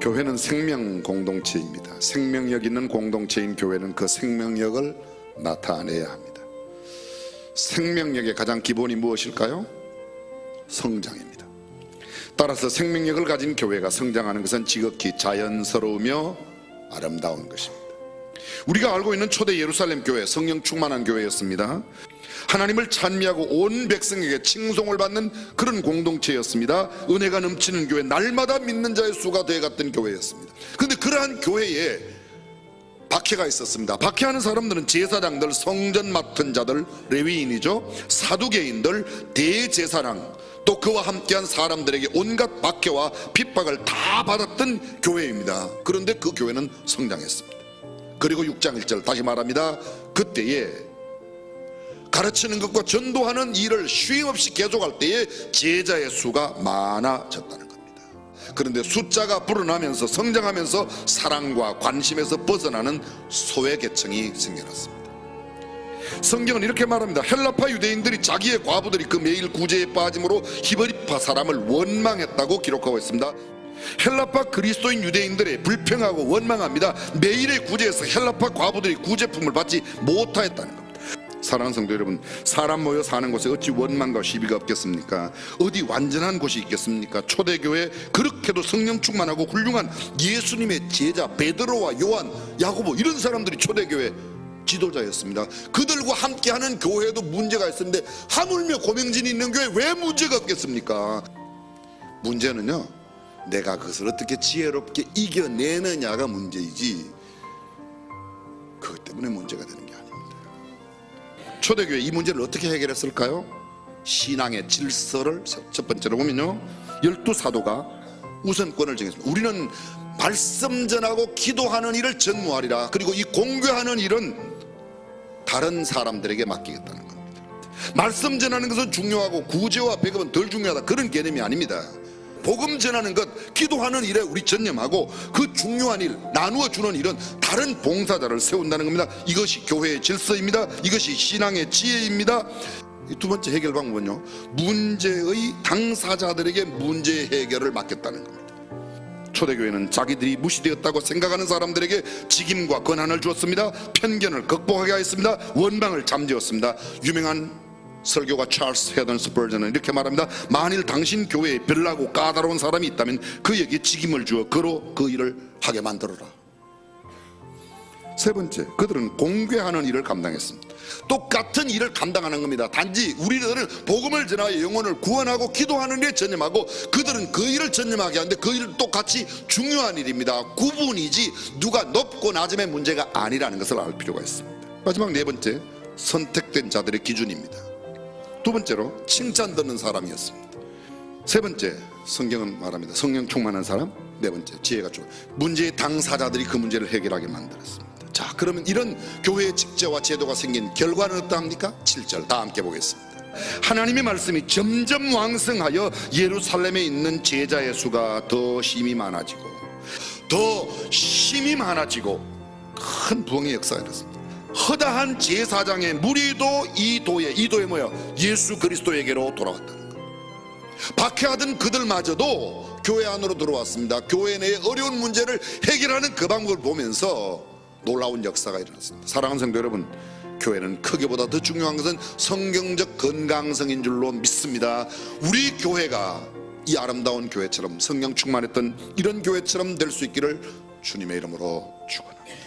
교회는 생명 공동체입니다. 생명력 있는 공동체인 교회는 그 생명력을 나타내야 합니다. 생명력의 가장 기본이 무엇일까요? 성장입니다. 따라서 생명력을 가진 교회가 성장하는 것은 지극히 자연스러우며 아름다운 것입니다. 우리가 알고 있는 초대 예루살렘 교회, 성령 충만한 교회였습니다. 하나님을 찬미하고 온 백성에게 칭송을 받는 그런 공동체였습니다. 은혜가 넘치는 교회, 날마다 믿는 자의 수가 되어갔던 교회였습니다. 그런데 그러한 교회에 박해가 있었습니다. 박해하는 사람들은 제사장들, 성전 맡은 자들, 레위인이죠, 사두개인들, 대제사장, 또 그와 함께한 사람들에게 온갖 박해와 핍박을 다 받았던 교회입니다. 그런데 그 교회는 성장했습니다. 그리고 6장 1절 다시 말합니다. 그때에 가르치는 것과 전도하는 일을 쉼없이 계속할 때에 제자의 수가 많아졌다는 겁니다. 그런데 숫자가 불어나면서 성장하면서 사랑과 관심에서 벗어나는 소외계층이 생겨났습니다. 성경은 이렇게 말합니다. 헬라파 유대인들이 자기의 과부들이 그 매일 구제에 빠짐으로 히브리파 사람을 원망했다고 기록하고 있습니다. 헬라파 그리스도인 유대인들의 불평하고 원망합니다. 매일의 구제에서 헬라파 과부들이 구제품을 받지 못하였다는 겁니다. 사랑하는 성도 여러분, 사람 모여 사는 곳에 어찌 원망과 시비가 없겠습니까? 어디 완전한 곳이 있겠습니까? 초대교회 그렇게도 성령 충만하고 훌륭한 예수님의 제자 베드로와 요한, 야고보 이런 사람들이 초대교회 지도자였습니다. 그들과 함께하는 교회도 문제가 있었는데 하물며 고명진이 있는 교회 왜 문제가 없겠습니까? 문제는요, 내가 그것을 어떻게 지혜롭게 이겨내느냐가 문제이지 그것 때문에 문제가 되는 게 아닙니다. 초대교회 이 문제를 어떻게 해결했을까요? 신앙의 질서를 첫 번째로 보면요, 12사도가 우선권을 정했습니다. 우리는 말씀 전하고 기도하는 일을 전무하리라. 그리고 이 공교하는 일은 다른 사람들에게 맡기겠다는 겁니다. 말씀 전하는 것은 중요하고 구제와 배급은 덜 중요하다, 그런 개념이 아닙니다. 복음 전하는 것, 기도하는 일에 우리 전념하고 그 중요한 일, 나누어 주는 일은 다른 봉사자를 세운다는 겁니다. 이것이 교회의 질서입니다. 이것이 신앙의 지혜입니다. 두 번째 해결 방법은요, 문제의 당사자들에게 문제 해결을 맡겼다는 겁니다. 초대교회는 자기들이 무시되었다고 생각하는 사람들에게 직임과 권한을 주었습니다. 편견을 극복하게 하였습니다. 원망을 잠재웠습니다. 유명한 설교가 찰스 헤던 스펄전은 이렇게 말합니다. 만일 당신 교회에 별나고 까다로운 사람이 있다면 그에게 직임을 주어 그로 그 일을 하게 만들어라. 세 번째, 그들은 공개하는 일을 감당했습니다. 똑같은 일을 감당하는 겁니다. 단지 우리들은 복음을 전하여 영혼을 구원하고 기도하는 일에 전념하고 그들은 그 일을 전념하게 하는데 그 일은 똑같이 중요한 일입니다. 구분이지 누가 높고 낮음의 문제가 아니라는 것을 알 필요가 있습니다. 마지막 네 번째, 선택된 자들의 기준입니다. 두 번째로 칭찬 듣는 사람이었습니다. 세 번째, 성경은 말합니다. 성령 충만한 사람. 네 번째, 지혜가 좋은 문제의 당사자들이 그 문제를 해결하게 만들었습니다. 자, 그러면 이런 교회의 직제와 제도가 생긴 결과는 어떠합니까? 7절 다 함께 보겠습니다. 하나님의 말씀이 점점 왕성하여 예루살렘에 있는 제자의 수가 더 심히 많아지고 큰 부흥의 역사가 일어났습니다. 허다한 제사장의 무리도 이 도에 모여 예수 그리스도에게로 돌아왔다는 것. 박해하던 그들마저도 교회 안으로 들어왔습니다. 교회 내의 어려운 문제를 해결하는 그 방법을 보면서 놀라운 역사가 일어났습니다. 사랑하는 성도 여러분, 교회는 크기보다 더 중요한 것은 성경적 건강성인 줄로 믿습니다. 우리 교회가 이 아름다운 교회처럼 성령 충만했던 이런 교회처럼 될 수 있기를 주님의 이름으로 축원합니다.